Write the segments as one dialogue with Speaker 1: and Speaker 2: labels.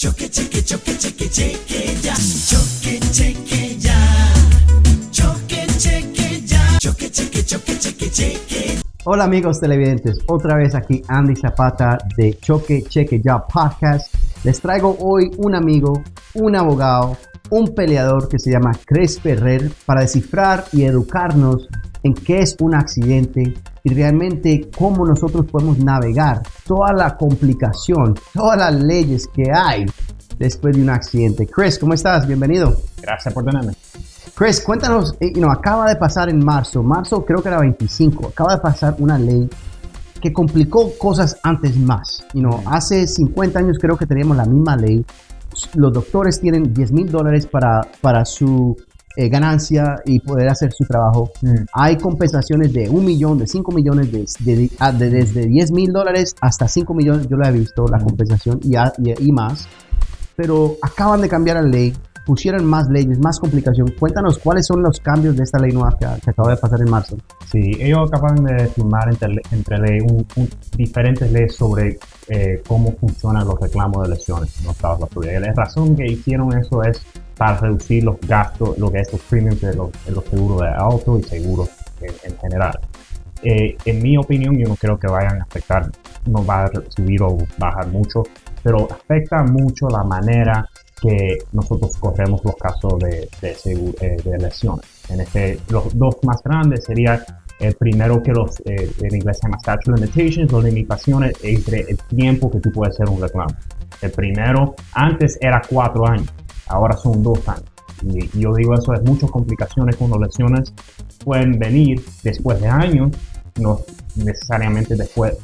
Speaker 1: Choque, cheque, choque, cheque, cheque, ya. Choque, cheque, ya. Choque, cheque, ya. Choque, cheque, choque, cheque, cheque.
Speaker 2: Hola amigos televidentes, otra vez aquí Andy Zapata de Choque Cheque Ya Podcast. Les traigo hoy un amigo, un abogado, un peleador que se llama Chris Ferrer para descifrar y educarnos en qué es un accidente y realmente cómo nosotros podemos navegar toda la complicación, todas las leyes que hay después de un accidente. Chris, ¿cómo estás? Bienvenido.
Speaker 3: Gracias por tenerme.
Speaker 2: Chris, cuéntanos, acaba de pasar en marzo creo que era 25, acaba de pasar una ley que complicó cosas antes más. Hace 50 años creo que teníamos la misma ley. Los doctores tienen $10,000 para su ganancia y poder hacer su trabajo. Hay compensaciones de 1 millón, de 5 millones, desde $10,000 hasta 5 millones. Yo lo he visto, la compensación y más. Pero acaban de cambiar la ley, pusieron más leyes, más complicación. Cuéntanos cuáles son los cambios de esta ley nueva que acaba de pasar en marzo.
Speaker 3: Sí, ellos acaban de firmar entre diferentes leyes sobre cómo funcionan los reclamos de lesiones en los Estados Unidos. La razón que hicieron eso es para reducir los gastos, lo que es los premiums de los seguros de auto y seguros en general. En mi opinión, yo no creo que vayan a afectar, no va a subir o bajar mucho, pero afecta mucho la manera que nosotros corremos los casos de lesiones. Los dos más grandes serían el primero que en inglés se llama statute of limitations, las limitaciones entre el tiempo que tú puedes hacer un reclamo. El primero, antes era 4 años, ahora son 2 años. Y yo digo eso, es muchas complicaciones con las lesiones pueden venir después de años, no necesariamente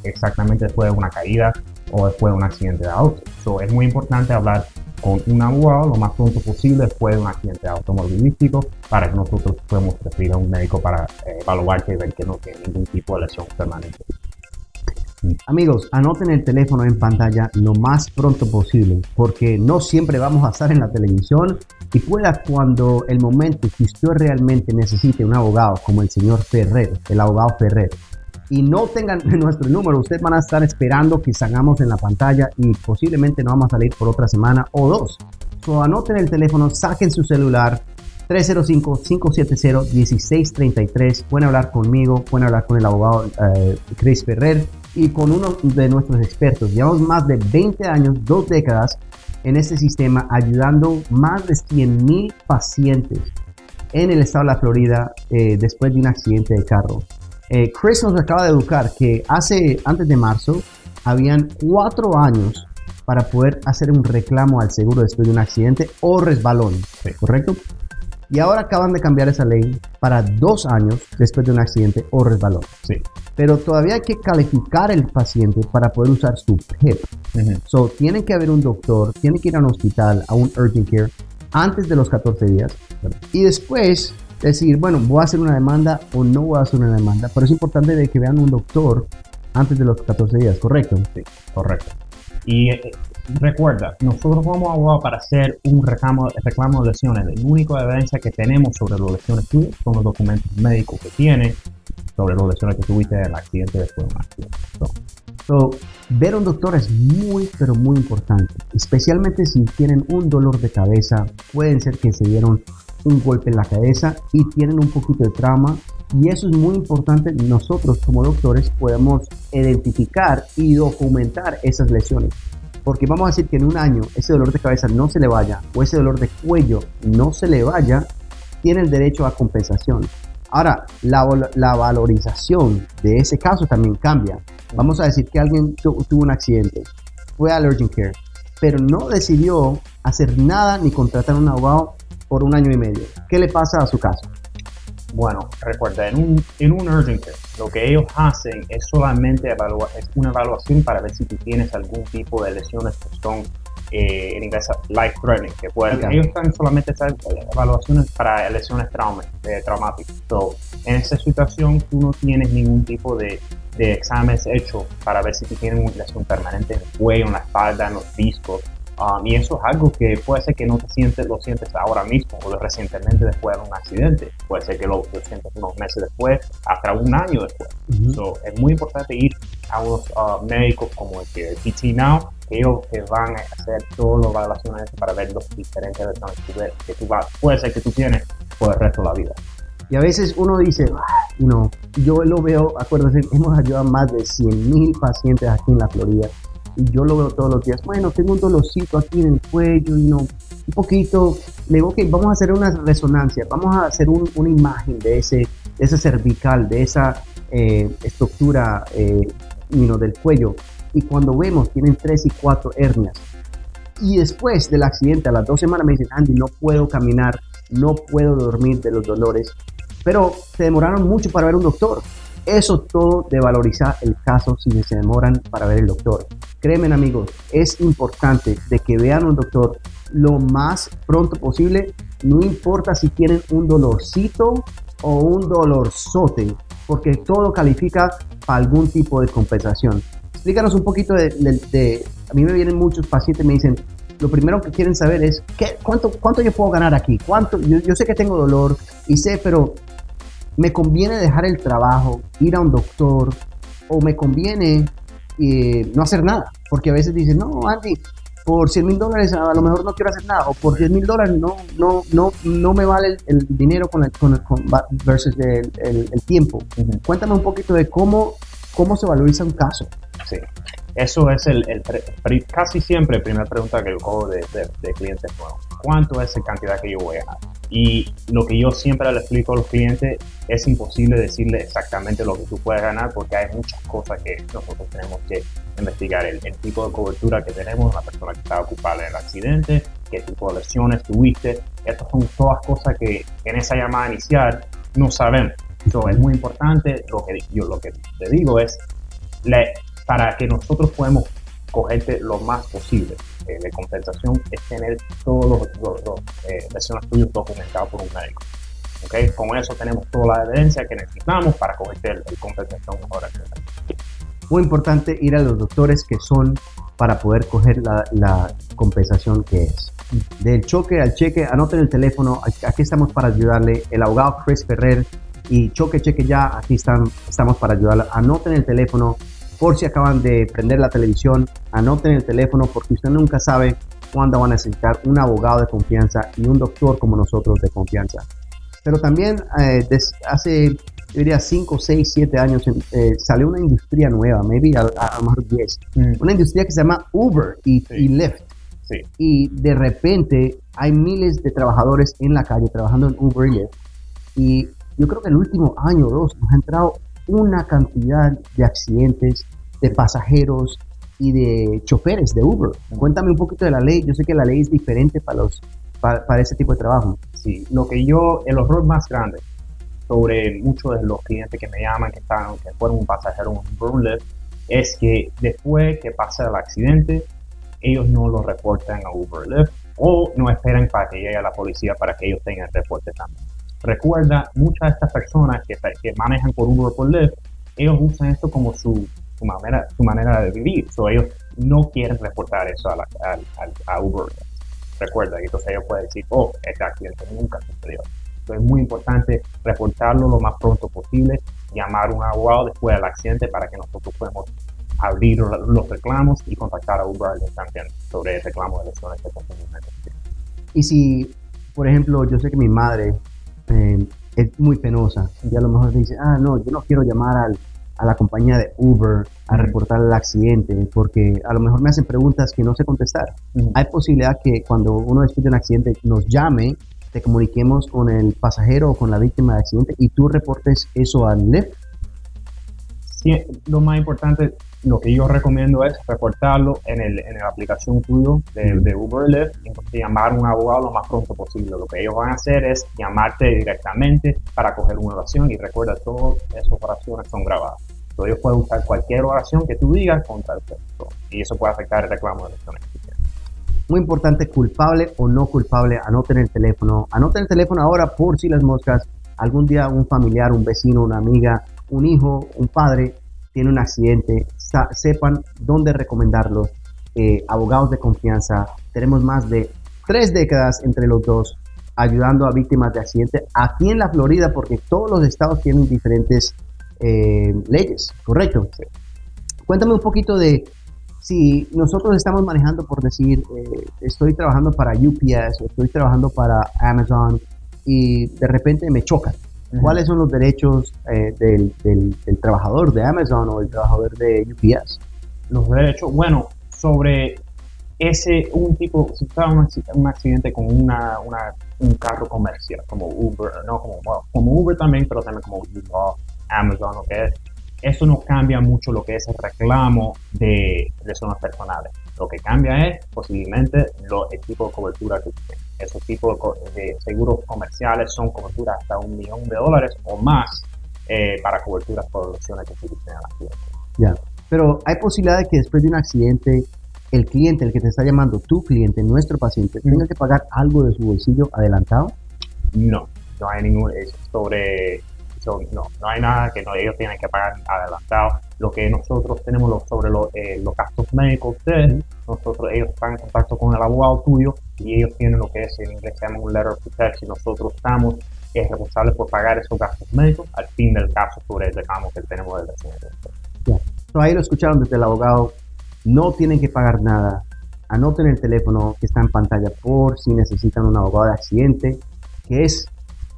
Speaker 3: exactamente después de una caída o después de un accidente de auto. Es muy importante hablar con un abogado lo más pronto posible después de un accidente automovilístico para que nosotros podamos referir a un médico para evaluarte y ver que no tiene ningún tipo de lesión permanente.
Speaker 2: Amigos, anoten el teléfono en pantalla lo más pronto posible porque no siempre vamos a estar en la televisión y pueda cuando el momento que usted realmente necesite un abogado como el señor Ferrer, el abogado Ferrer, y no tengan nuestro número, ustedes van a estar esperando que salgamos en la pantalla y posiblemente no vamos a salir por otra semana o 2. Anoten el teléfono, saquen su celular, 305-570-1633. Pueden hablar conmigo, pueden hablar con el abogado Chris Ferrer y con uno de nuestros expertos. Llevamos más de 20 años, 2 décadas en este sistema, ayudando más de 100,000 pacientes en el estado de la Florida después de un accidente de carro. Chris nos acaba de educar que antes de marzo habían 4 años para poder hacer un reclamo al seguro después de un accidente o resbalón, ¿correcto? Y ahora acaban de cambiar esa ley para 2 años después de un accidente o resbalón.
Speaker 3: Sí.
Speaker 2: Pero todavía hay que calificar el paciente para poder usar su PIP. Tiene que haber un doctor, tiene que ir a un hospital, a un urgent care antes de los 14 días. Y después decir, bueno, voy a hacer una demanda o no voy a hacer una demanda. Pero es importante de que vean un doctor antes de los 14 días, ¿correcto?
Speaker 3: Sí, correcto. Y recuerda, nosotros como abogados para hacer un reclamo de lesiones, la única evidencia que tenemos sobre las lesiones tuyas son los documentos médicos que tienes sobre las lesiones que tuviste en el accidente después de un accidente.
Speaker 2: Ver a un doctor es muy, pero muy importante, especialmente si tienen un dolor de cabeza, pueden ser que se dieron un golpe en la cabeza y tienen un poquito de trauma, y eso es muy importante. Nosotros como doctores podemos identificar y documentar esas lesiones, porque vamos a decir que en un año ese dolor de cabeza no se le vaya o ese dolor de cuello no se le vaya, tiene el derecho a compensación. Ahora, la valorización de ese caso también cambia. Vamos a decir que alguien tuvo un accidente, fue al urgent care, pero no decidió hacer nada ni contratar a un abogado por 1 año y medio. ¿Qué le pasa a su caso?
Speaker 3: Bueno, recuerda, en un urgent care, lo que ellos hacen es solamente es una evaluación para ver si tú tienes algún tipo de lesiones que son, en inglés, life threatening, que ellos están solamente evaluaciones para lesiones traumáticas. En esa situación, tú no tienes ningún tipo de exámenes hechos para ver si tú tienes una lesión permanente en el cuello, en la espalda, en los discos. Y eso es algo que puede ser que no lo sientes ahora mismo o recientemente después de un accidente. Puede ser que lo sientes unos meses después, hasta un año después. So, es muy importante ir a unos médicos como el PT Now, que ellos te van a hacer todas las evaluaciones para ver los diferentes lesiones que puede ser que tú tienes por el resto de la vida.
Speaker 2: Y a veces uno dice, yo lo veo, acuérdense, hemos ayudado a más de 100,000 pacientes aquí en la Florida. Y yo lo veo todos los días. Bueno, tengo un dolorcito aquí en el cuello, un poquito. Le digo, ok, vamos a hacer una resonancia, vamos a hacer una imagen de ese cervical, de esa estructura del cuello. Y cuando vemos, tienen 3 y 4 hernias. Y después del accidente, a las 2 semanas, me dicen, Andy, no puedo caminar, no puedo dormir de los dolores. Pero se demoraron mucho para ver un doctor. Eso todo devaloriza el caso si se demoran para ver el doctor. Créeme, amigos, es importante de que vean un doctor lo más pronto posible. No importa si tienen un dolorcito o un dolorzote, porque todo califica para algún tipo de compensación. Explícanos un poquito a mí me vienen muchos pacientes y me dicen, lo primero que quieren saber es, ¿cuánto yo puedo ganar aquí? Yo sé que tengo dolor y sé, pero ¿me conviene dejar el trabajo, ir a un doctor, o me conviene no hacer nada? Porque a veces dicen, no, Andy, por $100,000 a lo mejor no quiero hacer nada, o por $10,000 no me vale el dinero versus el tiempo. Cuéntame un poquito de cómo se valoriza un caso.
Speaker 3: Sí, eso es casi siempre la primera pregunta que yo cojo de clientes nuevos. ¿Cuánto es la cantidad que yo voy a ganar? Y lo que yo siempre le explico a los clientes, es imposible decirle exactamente lo que tú puedes ganar porque hay muchas cosas que nosotros tenemos que investigar. El tipo de cobertura que tenemos, la persona que estaba ocupada en el accidente, qué tipo de lesiones tuviste. Estas son todas cosas que en esa llamada inicial no sabemos. So, es muy importante, lo que te digo es, para que nosotros podamos cogerte lo más posible de compensación, es tener todos los lesiones tuyas documentados por un médico. ¿Okay? Con eso tenemos toda la evidencia que necesitamos para cogerte el compensación mejor.
Speaker 2: Muy importante ir a los doctores que son para poder coger la compensación que es. Del choque al cheque, anoten el teléfono, aquí estamos para ayudarle. El abogado Chris Ferrer y Choque Cheque Ya, aquí estamos para ayudarle. Anoten el teléfono por si acaban de prender la televisión, anoten el teléfono porque usted nunca sabe cuándo van a necesitar un abogado de confianza y un doctor como nosotros de confianza. Pero también hace, yo diría 5, 6, 7 años salió una industria nueva, maybe a lo mejor 10, una industria que se llama Uber y Lyft.
Speaker 3: Sí.
Speaker 2: Y de repente hay miles de trabajadores en la calle trabajando en Uber y Lyft. Y yo creo que el último año o 2 nos ha entrado una cantidad de accidentes de pasajeros y de choferes de Uber. Cuéntame un poquito de la ley. Yo sé que la ley es diferente para ese tipo de trabajo.
Speaker 3: Sí, el horror más grande sobre muchos de los clientes que me llaman que fueron un pasajero en un Lyft es que después que pasa el accidente, ellos no lo reportan a Uber Lyft o no esperan para que llegue la policía para que ellos tengan el reporte también. Recuerda, muchas de estas personas que manejan por Uber o por Lyft, ellos usan esto como su manera de vivir. So, ellos no quieren reportar eso a Uber. Recuerda, y entonces ellos pueden decir, este accidente nunca sucedió. Entonces es muy importante reportarlo lo más pronto posible, llamar a un abogado después del accidente para que nosotros podamos abrir los reclamos y contactar a Uber también sobre el reclamo de lesiones que posiblemente tienen.
Speaker 2: Y si, por ejemplo, yo sé que mi madre es muy penosa y a lo mejor dice, no, yo no quiero llamar a la compañía de Uber a reportar el accidente porque a lo mejor me hacen preguntas que no sé contestar. Hay posibilidad que cuando uno después de un accidente nos llame, te comuniquemos con el pasajero o con la víctima del accidente y tú reportes eso al Lyft.
Speaker 3: Sí, lo más importante, lo que yo recomiendo es reportarlo en la aplicación tuyo de Uber Lyft y entonces llamar a un abogado lo más pronto posible. Lo que ellos van a hacer es llamarte directamente para coger una oración y recuerda, todas esas oraciones son grabadas. Entonces ellos pueden usar cualquier oración que tú digas contra el texto y eso puede afectar el reclamo de lesiones.
Speaker 2: Muy importante, culpable o no culpable, anoten el teléfono ahora por si las moscas. Algún día un familiar, un vecino, una amiga, un hijo, un padre tiene un accidente, sepan dónde recomendarlos. Abogados de confianza, Tenemos más de 3 décadas entre los dos ayudando a víctimas de accidentes aquí en la Florida, porque todos los estados tienen diferentes leyes, ¿correcto?
Speaker 3: Sí.
Speaker 2: Cuéntame un poquito de si nosotros estamos manejando, por decir, estoy trabajando para UPS, estoy trabajando para Amazon y de repente me chocan. ¿Cuáles son los derechos del trabajador de Amazon o el trabajador de UPS?
Speaker 3: Los derechos, bueno, sobre si fuera un accidente con un carro comercial, como Uber, no como Uber también, pero también como Amazon, lo que es. Eso no cambia mucho lo que es el reclamo de lesiones personales. Lo que cambia es posiblemente el tipo de cobertura que tiene. Esos tipos de seguros comerciales son coberturas hasta $1 millón o más para coberturas por lesiones que se dicen al accidente.
Speaker 2: Ya, pero hay posibilidad de que después de un accidente el cliente, el que te está llamando, tu cliente, nuestro paciente, tenga que pagar algo de su bolsillo adelantado.
Speaker 3: No hay ningún no hay nada que ellos tienen que pagar adelantado. Lo que nosotros tenemos sobre los gastos médicos de ellos están en contacto con el abogado tuyo y ellos tienen lo que es en inglés se llama un letter of protection. Nosotros estamos responsables por pagar esos gastos médicos al fin del caso sobre el reclamo que tenemos del accidente.
Speaker 2: Yeah. So, ahí lo escucharon desde el abogado. No tienen que pagar nada. Anoten el teléfono que está en pantalla por si necesitan un abogado de accidente que es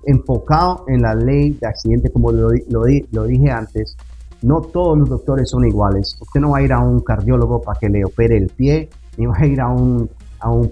Speaker 2: enfocado en la ley de accidente. Como lo dije antes, no todos los doctores son iguales. Usted no va a ir a un cardiólogo para que le opere el pie, ni va a ir a un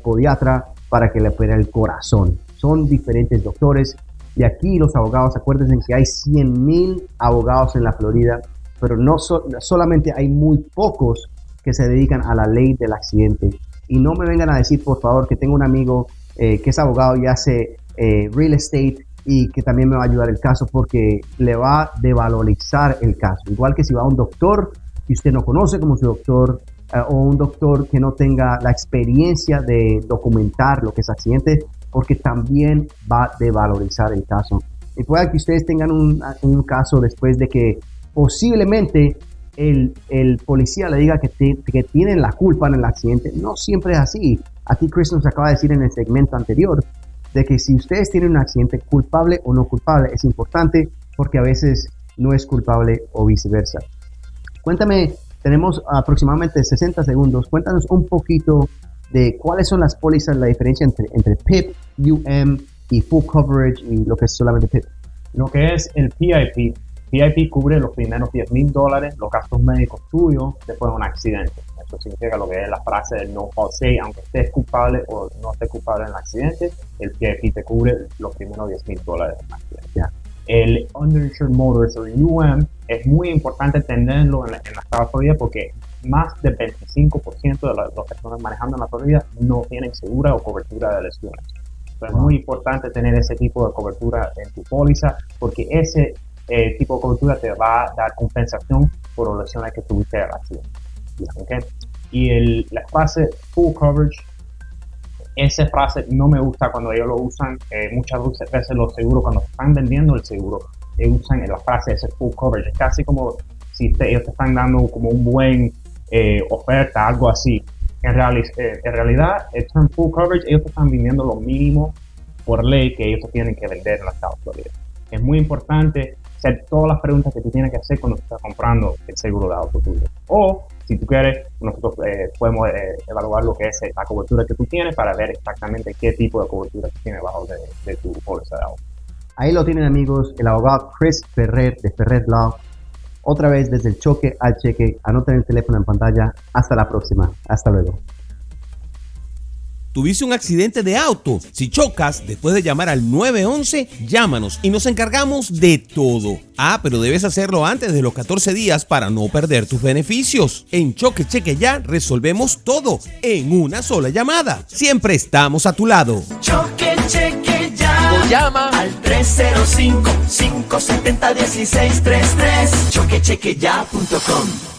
Speaker 2: podiatra para que le opere el corazón. Son diferentes doctores. Y aquí los abogados, acuérdense que hay 100,000 abogados en la Florida, pero no solamente hay muy pocos que se dedican a la ley del accidente. Y no me vengan a decir, por favor, que tengo un amigo que es abogado y hace real estate y que también me va a ayudar el caso, porque le va a devalorizar el caso. Igual que si va a un doctor que usted no conoce como su doctor, o un doctor que no tenga la experiencia de documentar lo que es accidente, porque también va a devalorizar el caso. Y puede que ustedes tengan un caso después de que posiblemente el policía le diga que tienen la culpa en el accidente. No siempre es así. Aquí Chris nos acaba de decir en el segmento anterior de que si ustedes tienen un accidente, culpable o no culpable, es importante, porque a veces no es culpable o viceversa. Cuéntame, tenemos aproximadamente 60 segundos. Cuéntanos un poquito de cuáles son las pólizas, la diferencia entre PIP, y full coverage y lo que es solamente PIP.
Speaker 3: Lo que es el PIP cubre los primeros $10,000, los gastos médicos tuyos después de un accidente. Eso significa lo que es la frase del no fault say, aunque estés culpable o no estés culpable en el accidente, el PIP te cubre los primeros $10,000 del accidente.
Speaker 2: Yeah.
Speaker 3: El Underinsured Motorist o es muy importante tenerlo en la estado de Florida, porque más del 25% de las personas manejando en la Florida no tienen segura o cobertura de lesiones. Entonces, es muy importante tener ese tipo de cobertura en tu póliza, porque ese tipo de cobertura te va a dar compensación por las lesiones que tuviste en el accidente. ¿Okay? Y la frase full coverage, esa frase no me gusta cuando ellos lo usan. Muchas veces los seguros, cuando están vendiendo el seguro, usan la frase ese full coverage. Es casi como si ellos te están dando como un buen oferta, algo así. En realidad, el term full coverage, ellos te están vendiendo lo mínimo por ley que ellos te tienen que vender en la estado de Florida. Es muy importante hacer todas las preguntas que tú tienes que hacer cuando estás comprando el seguro de auto tuyo. O, si tú quieres, nosotros podemos evaluar lo que es la cobertura que tú tienes para ver exactamente qué tipo de cobertura tú tienes bajo de tu póliza de auto.
Speaker 2: Ahí lo tienen, amigos, el abogado Chris Ferrer de Ferrer Law. Otra vez desde el choque al cheque. Anoten el teléfono en pantalla. Hasta la próxima. Hasta luego.
Speaker 4: ¿Tuviste un accidente de auto? Si chocas, después de llamar al 911, llámanos y nos encargamos de todo. Pero debes hacerlo antes de los 14 días para no perder tus beneficios. En Choque Cheque Ya resolvemos todo en una sola llamada. Siempre estamos a tu lado.
Speaker 1: Choque, cheque, ya.
Speaker 5: O llama
Speaker 1: al 305-570-1633. Choquechequeya.com.